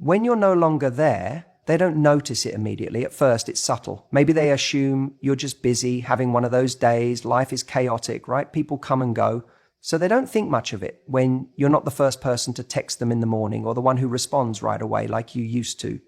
When you're no longer there, they don't notice it immediately. At first, it's subtle. Maybe they assume you're just busy, having one of those days. Life is chaotic, right? People come and go. So they don't think much of it when you're not the first person to text them in the morning or the one who responds right away like you used to.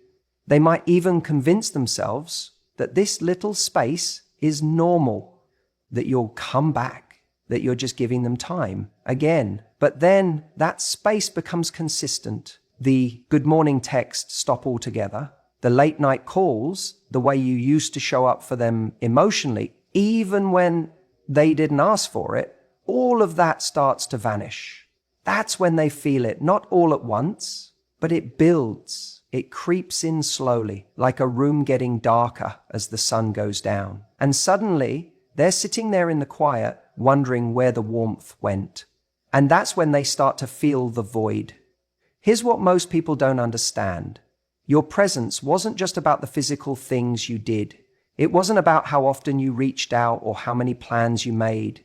They might even convince themselves that this little space is normal, that you'll come back, that you're just giving them time again. But then that space becomes consistent. The good morning texts stop altogether. The late night calls, the way you used to show up for them emotionally, even when they didn't ask for it, all of that starts to vanish. That's when they feel it, not all at once, but it builds. It creeps in slowly, like a room getting darker as the sun goes down. And suddenly, they're sitting there in the quiet, wondering where the warmth went. And that's when they start to feel the void. Here's what most people don't understand. Your presence wasn't just about the physical things you did. It wasn't about how often you reached out or how many plans you made.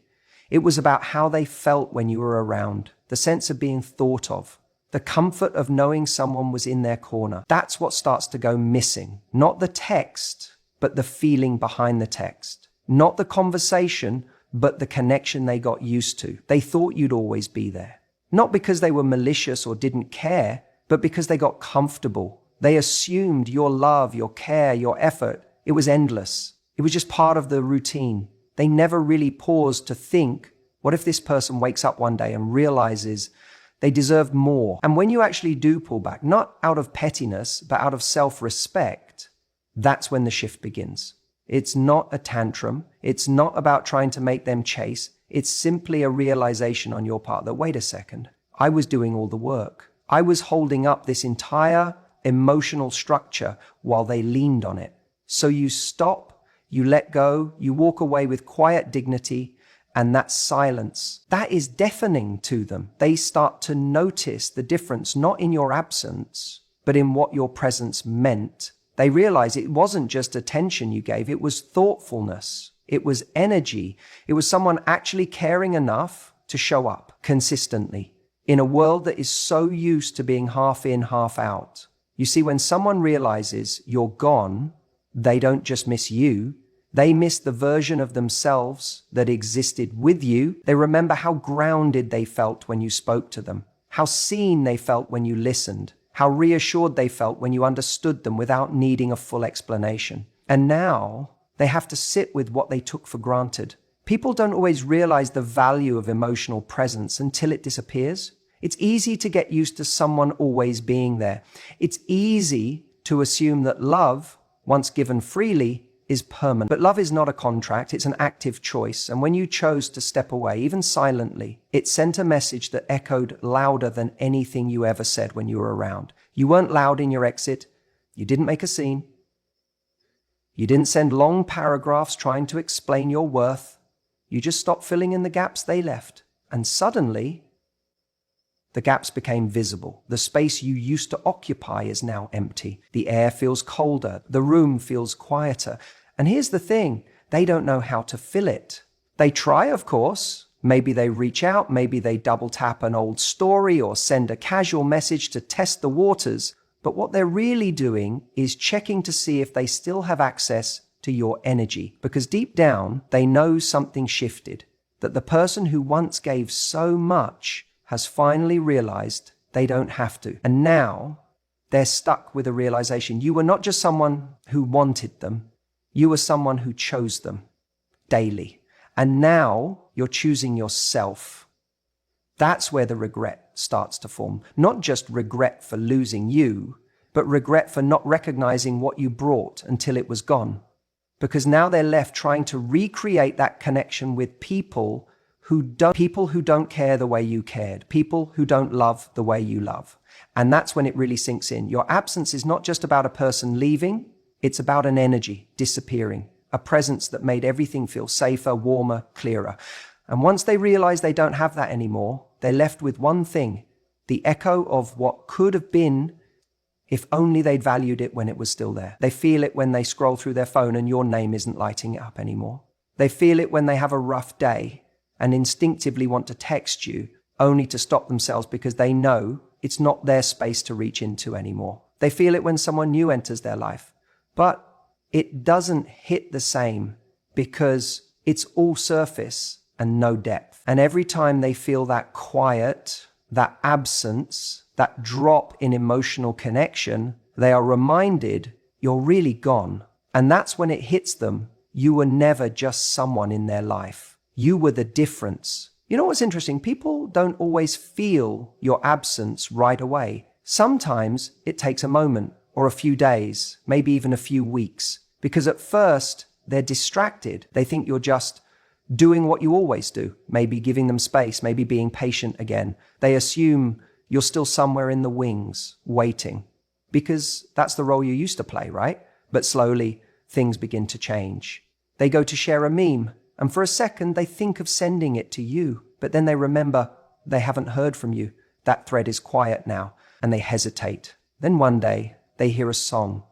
It was about how they felt when you were around, the sense of being thought of, the comfort of knowing someone was in their corner. That's what starts to go missing. Not the text, but the feeling behind the text. Not the conversation, but the connection they got used to. They thought you'd always be there. Not because they were malicious or didn't care, but because they got comfortable. They assumed your love, your care, your effort, it was endless. It was just part of the routine. They never really paused to think, what if this person wakes up one day and realizes they deserved more? And when you actually do pull back, not out of pettiness, but out of self-respect, that's when the shift begins. It's not a tantrum. It's not about trying to make them chase. It's simply a realization on your part that, wait a second, I was doing all the work. I was holding up this entire emotional structure while they leaned on it. So you stop, you let go, you walk away with quiet dignity, and that silence, that is deafening to them. They start to notice the difference, not in your absence, but in what your presence meant. They realize it wasn't just attention you gave, it was thoughtfulness. It was energy. It was someone actually caring enough to show up consistently in a world that is so used to being half in, half out. You see, when someone realizes you're gone, they don't just miss you. They miss the version of themselves that existed with you. They remember how grounded they felt when you spoke to them, how seen they felt when you listened, how reassured they felt when you understood them without needing a full explanation. And now they have to sit with what they took for granted. People don't always realize the value of emotional presence until it disappears. It's easy to get used to someone always being there. It's easy to assume that love, once given freely, is permanent. But love is not a contract, it's an active choice. And when you chose to step away, even silently, it sent a message that echoed louder than anything you ever said when you were around. You weren't loud in your exit. You didn't make a scene. You didn't send long paragraphs trying to explain your worth. You just stopped filling in the gaps they left. And suddenly, the gaps became visible. The space you used to occupy is now empty. The air feels colder. The room feels quieter. And here's the thing, they don't know how to fill it. They try, of course. Maybe they reach out, maybe they double tap an old story or send a casual message to test the waters. But what they're really doing is checking to see if they still have access to your energy. Because deep down, they know something shifted. That the person who once gave so much has finally realized they don't have to. And now they're stuck with a realization. You were not just someone who wanted them. You were someone who chose them daily. And now you're choosing yourself. That's where the regret starts to form. Not just regret for losing you, but regret for not recognizing what you brought until it was gone. Because now they're left trying to recreate that connection with people who don't care the way you cared, people who don't love the way you love. And that's when it really sinks in. Your absence is not just about a person leaving, it's about an energy disappearing, a presence that made everything feel safer, warmer, clearer. And once they realize they don't have that anymore, they're left with one thing, the echo of what could have been if only they'd valued it when it was still there. They feel it when they scroll through their phone and your name isn't lighting it up anymore. They feel it when they have a rough day and instinctively want to text you, only to stop themselves because they know it's not their space to reach into anymore. They feel it when someone new enters their life. But it doesn't hit the same because it's all surface and no depth. And every time they feel that quiet, that absence, that drop in emotional connection, they are reminded you're really gone. And that's when it hits them. You were never just someone in their life. You were the difference. You know what's interesting? People don't always feel your absence right away. Sometimes it takes a moment or a few days, maybe even a few weeks, because at first they're distracted. They think you're just doing what you always do, maybe giving them space, maybe being patient again. They assume you're still somewhere in the wings, waiting, because that's the role you used to play, right? But slowly, things begin to change. They go to share a meme, and for a second, they think of sending it to you, but then they remember they haven't heard from you. That thread is quiet now, and they hesitate. Then one day, they hear a song,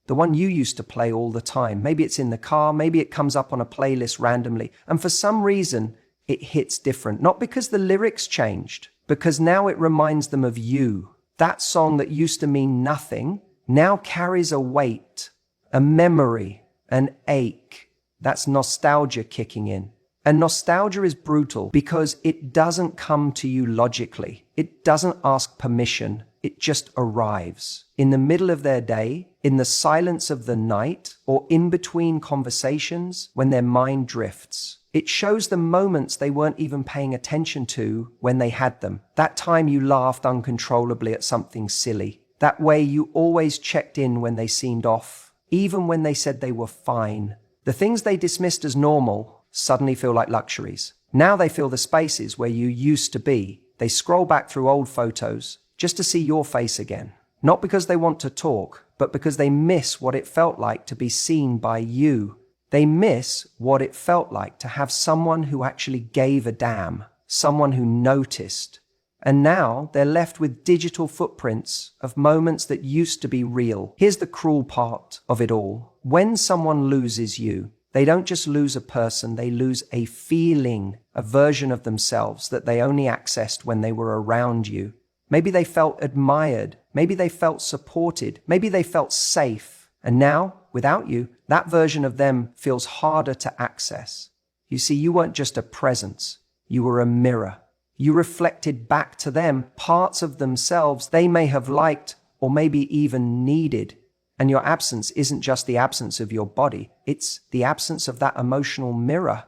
the one you used to play all the time. Maybe it's in the car, maybe it comes up on a playlist randomly, and for some reason, it hits different. Not because the lyrics changed, because now it reminds them of you. That song that used to mean nothing now carries a weight, a memory, an ache. That's nostalgia kicking in. And nostalgia is brutal because it doesn't come to you logically. It doesn't ask permission. It just arrives. In the middle of their day, in the silence of the night, or in between conversations when their mind drifts. It shows them moments they weren't even paying attention to when they had them. That time you laughed uncontrollably at something silly. That way you always checked in when they seemed off, even when they said they were fine. The things they dismissed as normal suddenly feel like luxuries. Now they fill the spaces where you used to be. They scroll back through old photos just to see your face again. Not because they want to talk, but because they miss what it felt like to be seen by you. They miss what it felt like to have someone who actually gave a damn, someone who noticed. And now they're left with digital footprints of moments that used to be real. Here's the cruel part of it all. When someone loses you, they don't just lose a person, they lose a feeling, a version of themselves that they only accessed when they were around you. Maybe they felt admired, maybe they felt supported, maybe they felt safe. And now, without you, that version of them feels harder to access. You see, you weren't just a presence, you were a mirror. You reflected back to them parts of themselves they may have liked or maybe even needed. And your absence isn't just the absence of your body, it's the absence of that emotional mirror.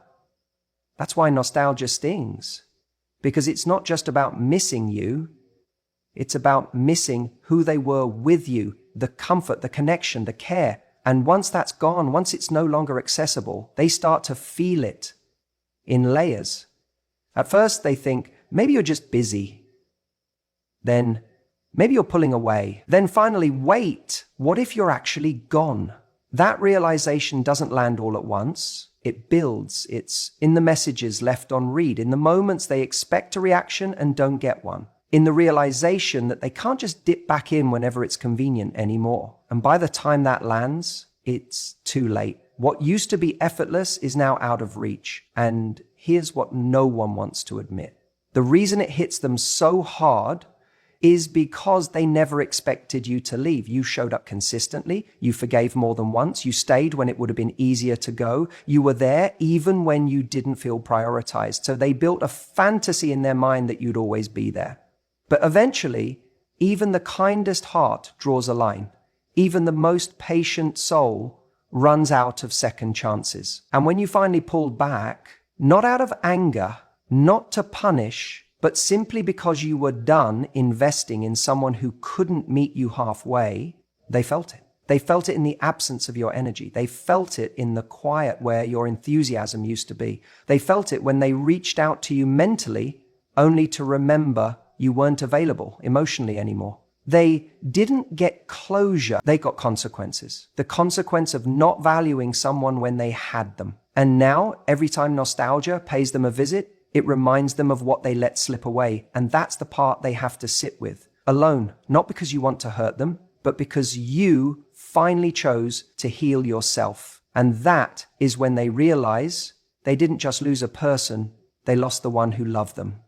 That's why nostalgia stings. Because it's not just about missing you, it's about missing who they were with you, the comfort, the connection, the care. And once that's gone, once it's no longer accessible, they start to feel it in layers. At first they think, maybe you're just busy. Then, maybe you're pulling away. Then finally, wait, what if you're actually gone? That realization doesn't land all at once. It builds. It's in the messages left on read, in the moments they expect a reaction and don't get one, in the realization that they can't just dip back in whenever it's convenient anymore. And by the time that lands, it's too late. What used to be effortless is now out of reach. And here's what no one wants to admit. The reason it hits them so hard is because they never expected you to leave. You showed up consistently. You forgave more than once. You stayed when it would have been easier to go. You were there even when you didn't feel prioritized. So they built a fantasy in their mind that you'd always be there. But eventually, even the kindest heart draws a line. Even the most patient soul runs out of second chances. And when you finally pulled back, not out of anger, not to punish, but simply because you were done investing in someone who couldn't meet you halfway, they felt it. They felt it in the absence of your energy. They felt it in the quiet where your enthusiasm used to be. They felt it when they reached out to you mentally, only to remember you weren't available emotionally anymore. They didn't get closure. They got consequences. The consequence of not valuing someone when they had them. And now, every time nostalgia pays them a visit, it reminds them of what they let slip away. And that's the part they have to sit with, alone, not because you want to hurt them, but because you finally chose to heal yourself. And that is when they realize they didn't just lose a person, they lost the one who loved them.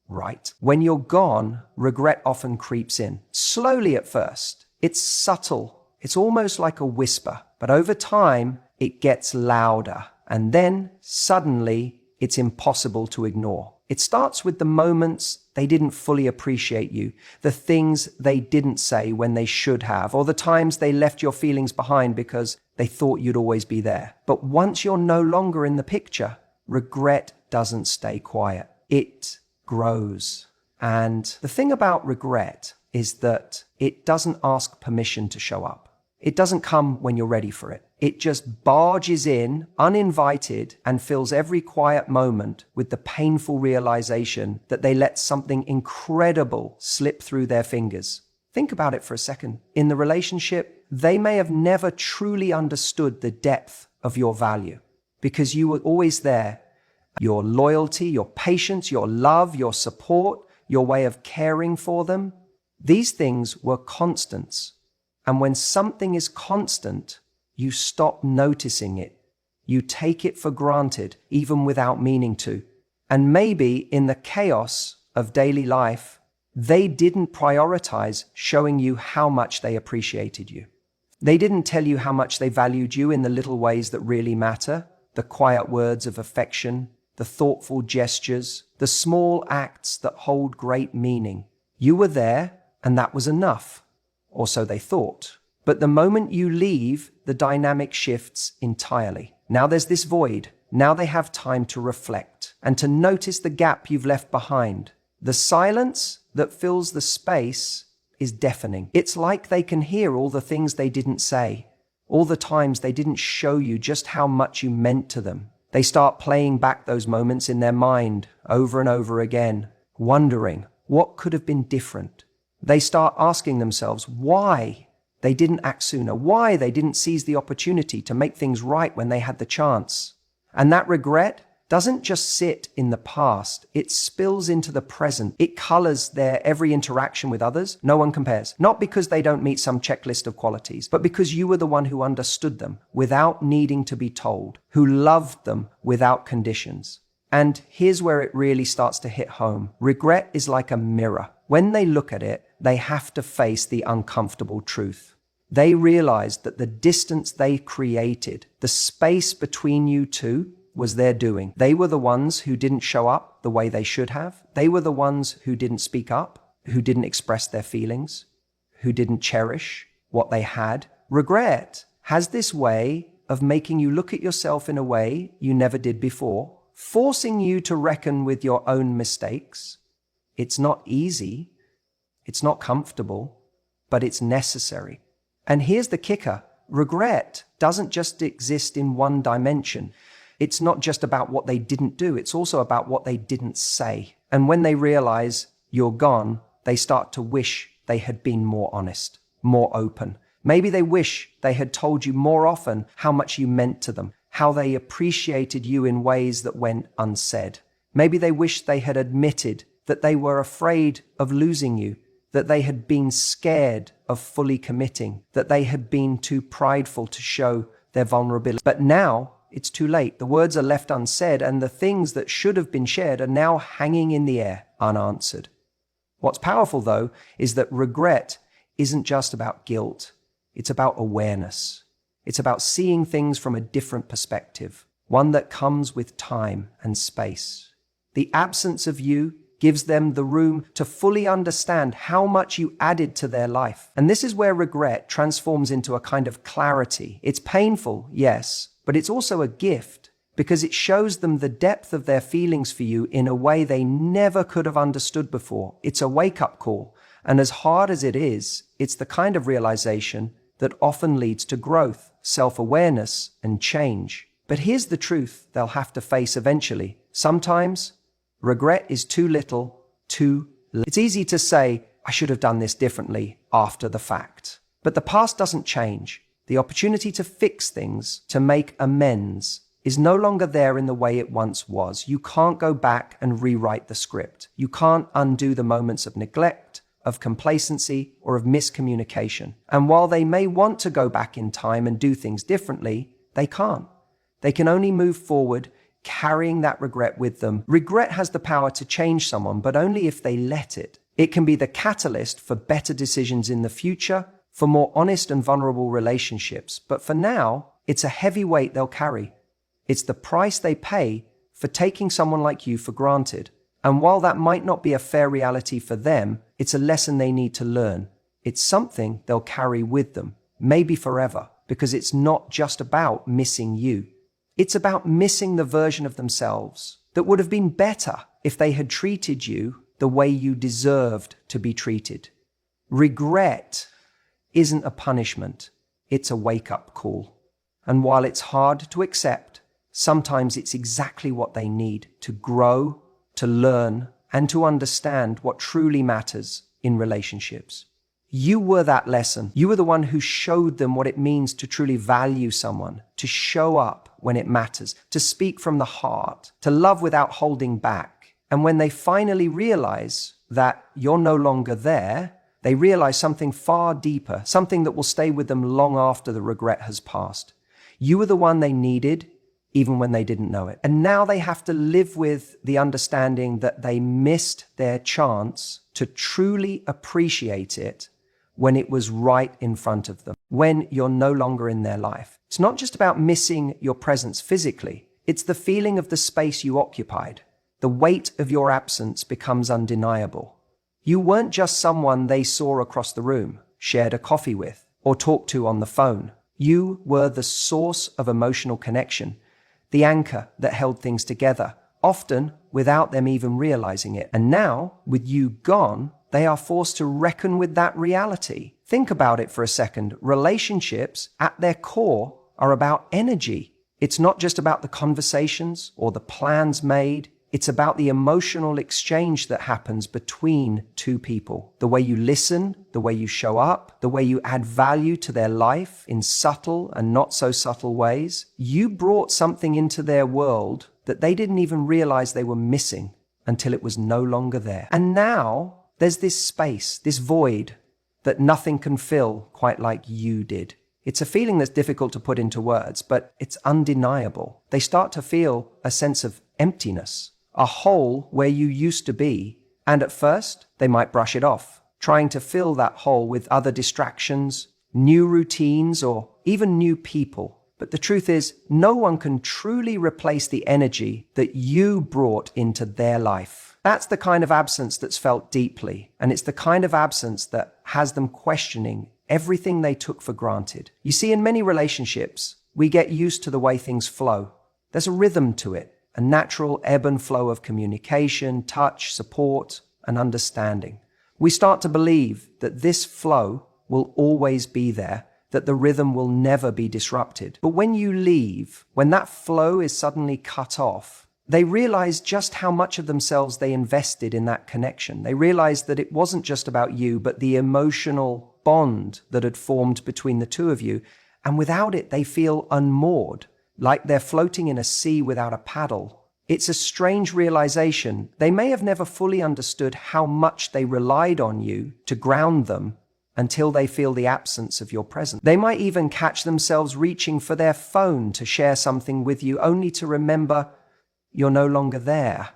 Right. When you're gone, regret often creeps in. Slowly at first. It's subtle. It's almost like a whisper, but over time, it gets louder. And then, suddenly, it's impossible to ignore. It starts with the moments they didn't fully appreciate you, the things they didn't say when they should have, or the times they left your feelings behind because they thought you'd always be there. But once you're no longer in the picture, regret doesn't stay quiet. It grows. And the thing about regret is that it doesn't ask permission to show up. It doesn't come when you're ready for it. It just barges in, uninvited, and fills every quiet moment with the painful realization that they let something incredible slip through their fingers. Think about it for a second. In the relationship, they may have never truly understood the depth of your value because you were always there. Your loyalty, your patience, your love, your support, your way of caring for them, these things were constants. And when something is constant, you stop noticing it. You take it for granted, even without meaning to. And maybe in the chaos of daily life, they didn't prioritize showing you how much they appreciated you. They didn't tell you how much they valued you in the little ways that really matter, the quiet words of affection, the thoughtful gestures, the small acts that hold great meaning. You were there, and that was enough. Or so they thought. But the moment you leave, the dynamic shifts entirely. Now there's this void. Now they have time to reflect and to notice the gap you've left behind. The silence that fills the space is deafening. It's like they can hear all the things they didn't say, all the times they didn't show you just how much you meant to them. They start playing back those moments in their mind over and over again, wondering what could have been different. They start asking themselves why they didn't act sooner, why they didn't seize the opportunity to make things right when they had the chance. And that regret doesn't just sit in the past, it spills into the present. It colors their every interaction with others. No one compares. Not because they don't meet some checklist of qualities, but because you were the one who understood them without needing to be told, who loved them without conditions. And here's where it really starts to hit home. Regret is like a mirror. When they look at it, they have to face the uncomfortable truth. They realized that the distance they created, the space between you two, was their doing. They were the ones who didn't show up the way they should have. They were the ones who didn't speak up, who didn't express their feelings, who didn't cherish what they had. Regret has this way of making you look at yourself in a way you never did before, forcing you to reckon with your own mistakes. It's not easy. It's not comfortable, but it's necessary. And here's the kicker. Regret doesn't just exist in one dimension. It's not just about what they didn't do. It's also about what they didn't say. And when they realize you're gone, they start to wish they had been more honest, more open. Maybe they wish they had told you more often how much you meant to them, how they appreciated you in ways that went unsaid. Maybe they wish they had admitted that they were afraid of losing you, that they had been scared of fully committing, that they had been too prideful to show their vulnerability. But now it's too late. The words are left unsaid, and the things that should have been shared are now hanging in the air, unanswered. What's powerful, though, is that regret isn't just about guilt. It's about awareness. It's about seeing things from a different perspective, one that comes with time and space. The absence of you gives them the room to fully understand how much you added to their life. And this is where regret transforms into a kind of clarity. It's painful, yes, but it's also a gift because it shows them the depth of their feelings for you in a way they never could have understood before. It's a wake-up call. And as hard as it is, it's the kind of realization that often leads to growth, self-awareness, and change. But here's the truth they'll have to face eventually. Sometimes regret is too little, too late. It's easy to say, I should have done this differently after the fact. But the past doesn't change. The opportunity to fix things, to make amends, is no longer there in the way it once was. You can't go back and rewrite the script. You can't undo the moments of neglect, of complacency, or of miscommunication. And while they may want to go back in time and do things differently, they can't. They can only move forward carrying that regret with them. Regret has the power to change someone, but only if they let it. It can be the catalyst for better decisions in the future, for more honest and vulnerable relationships. But for now, it's a heavy weight they'll carry. It's the price they pay for taking someone like you for granted. And while that might not be a fair reality for them, it's a lesson they need to learn. It's something they'll carry with them, maybe forever, because it's not just about missing you. It's about missing the version of themselves that would have been better if they had treated you the way you deserved to be treated. Regret isn't a punishment, it's a wake-up call. And while it's hard to accept, sometimes it's exactly what they need to grow, to learn, and to understand what truly matters in relationships. You were that lesson. You were the one who showed them what it means to truly value someone, to show up when it matters, to speak from the heart, to love without holding back. And when they finally realize that you're no longer there, they realize something far deeper, something that will stay with them long after the regret has passed. You were the one they needed, even when they didn't know it. And now they have to live with the understanding that they missed their chance to truly appreciate it when it was right in front of them, when you're no longer in their life. It's not just about missing your presence physically. It's the feeling of the space you occupied. The weight of your absence becomes undeniable. You weren't just someone they saw across the room, shared a coffee with, or talked to on the phone. You were the source of emotional connection, the anchor that held things together, often without them even realizing it. And now, with you gone, they are forced to reckon with that reality. Think about it for a second. Relationships, at their core, are about energy. It's not just about the conversations or the plans made. It's about the emotional exchange that happens between two people. The way you listen, the way you show up, the way you add value to their life in subtle and not so subtle ways. You brought something into their world that they didn't even realize they were missing until it was no longer there. And now there's this space, this void that nothing can fill quite like you did. It's a feeling that's difficult to put into words, but it's undeniable. They start to feel a sense of emptiness, a hole where you used to be. And at first, they might brush it off, trying to fill that hole with other distractions, new routines, or even new people. But the truth is, no one can truly replace the energy that you brought into their life. That's the kind of absence that's felt deeply, and it's the kind of absence that has them questioning everything they took for granted. You see, in many relationships, we get used to the way things flow. There's a rhythm to it, a natural ebb and flow of communication, touch, support, and understanding. We start to believe that this flow will always be there, that the rhythm will never be disrupted. But when you leave, when that flow is suddenly cut off, they realize just how much of themselves they invested in that connection. They realize that it wasn't just about you, but the emotional bond that had formed between the two of you. And without it, they feel unmoored, like they're floating in a sea without a paddle. It's a strange realization. They may have never fully understood how much they relied on you to ground them until they feel the absence of your presence. They might even catch themselves reaching for their phone to share something with you, only to remember you're no longer there.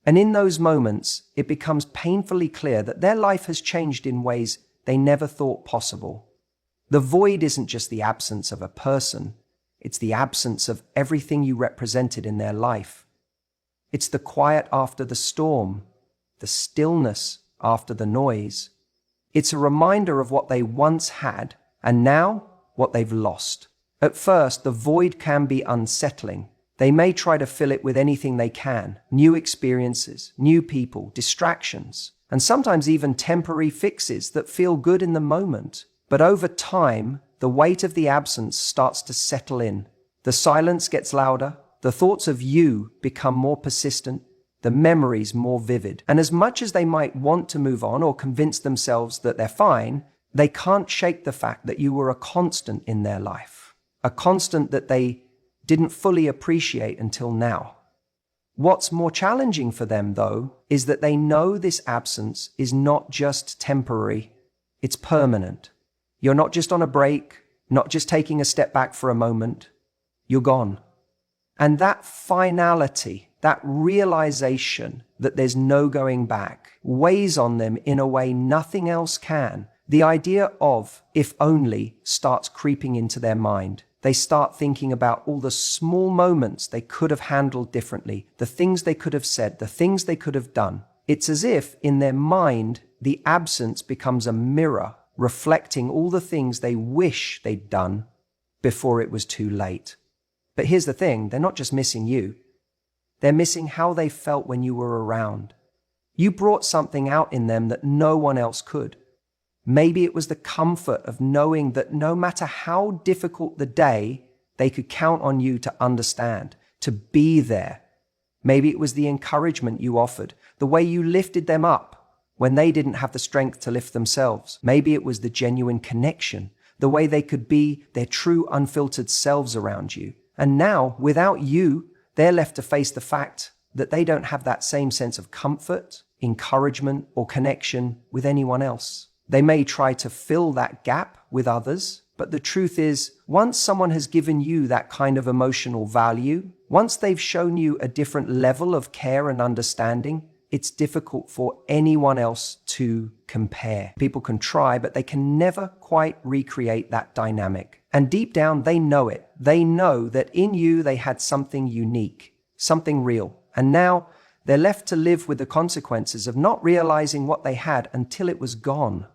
And in those moments, it becomes painfully clear that their life has changed in ways they never thought possible. The void isn't just the absence of a person. It's the absence of everything you represented in their life. It's the quiet after the storm, the stillness after the noise. It's a reminder of what they once had and now what they've lost. At first, the void can be unsettling. They may try to fill it with anything they can, new experiences, new people, distractions, and sometimes even temporary fixes that feel good in the moment. But over time, the weight of the absence starts to settle in. The silence gets louder, the thoughts of you become more persistent, the memories more vivid. And as much as they might want to move on or convince themselves that they're fine, they can't shake the fact that you were a constant in their life, a constant that they didn't fully appreciate until now. What's more challenging for them, though, is that they know this absence is not just temporary, it's permanent. You're not just on a break, not just taking a step back for a moment, you're gone. And that finality, that realization that there's no going back, weighs on them in a way nothing else can. The idea of if only starts creeping into their mind. They start thinking about all the small moments they could have handled differently, the things they could have said, the things they could have done. It's as if in their mind, the absence becomes a mirror reflecting all the things they wish they'd done before it was too late. But here's the thing, they're not just missing you. They're missing how they felt when you were around. You brought something out in them that no one else could. Maybe it was the comfort of knowing that no matter how difficult the day, they could count on you to understand, to be there. Maybe it was the encouragement you offered, the way you lifted them up when they didn't have the strength to lift themselves. Maybe it was the genuine connection, the way they could be their true unfiltered selves around you. And now, without you, they're left to face the fact that they don't have that same sense of comfort, encouragement, or connection with anyone else. They may try to fill that gap with others, but the truth is, once someone has given you that kind of emotional value, once they've shown you a different level of care and understanding, it's difficult for anyone else to compare. People can try, but they can never quite recreate that dynamic. And deep down, they know it. They know that in you, they had something unique, something real. And now they're left to live with the consequences of not realizing what they had until it was gone.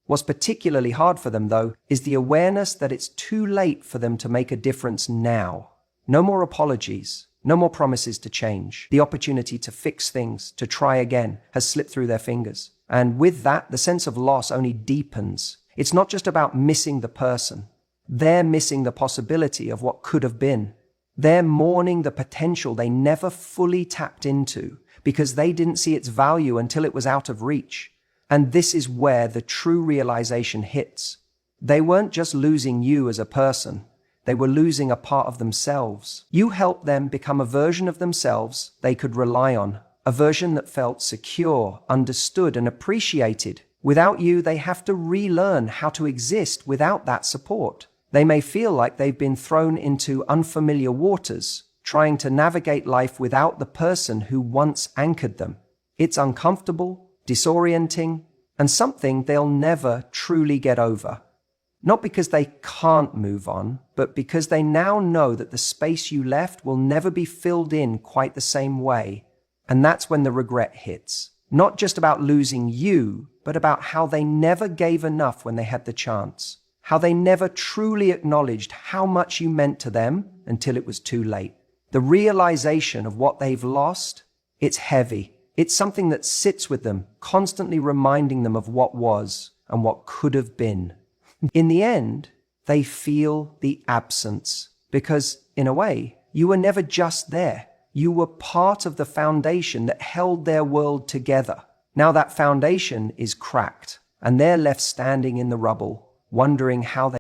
What's particularly hard for them, though, is the awareness that it's too late for them to make a difference now. No more apologies, no more promises to change. The opportunity to fix things, to try again, has slipped through their fingers. And with that, the sense of loss only deepens. It's not just about missing the person. They're missing the possibility of what could have been. They're mourning the potential they never fully tapped into because they didn't see its value until it was out of reach. And this is where the true realization hits. They weren't just losing you as a person. They were losing a part of themselves. You helped them become a version of themselves they could rely on, a version that felt secure, understood, and appreciated. Without you, they have to relearn how to exist without that support. They may feel like they've been thrown into unfamiliar waters, trying to navigate life without the person who once anchored them. It's uncomfortable, disorienting, and something they'll never truly get over. Not because they can't move on, but because they now know that the space you left will never be filled in quite the same way. And that's when the regret hits. Not just about losing you, but about how they never gave enough when they had the chance. How they never truly acknowledged how much you meant to them until it was too late. The realization of what they've lost, it's heavy. It's something that sits with them, constantly reminding them of what was and what could have been. In the end, they feel the absence because, in a way, you were never just there. You were part of the foundation that held their world together. Now that foundation is cracked, and they're left standing in the rubble, wondering how they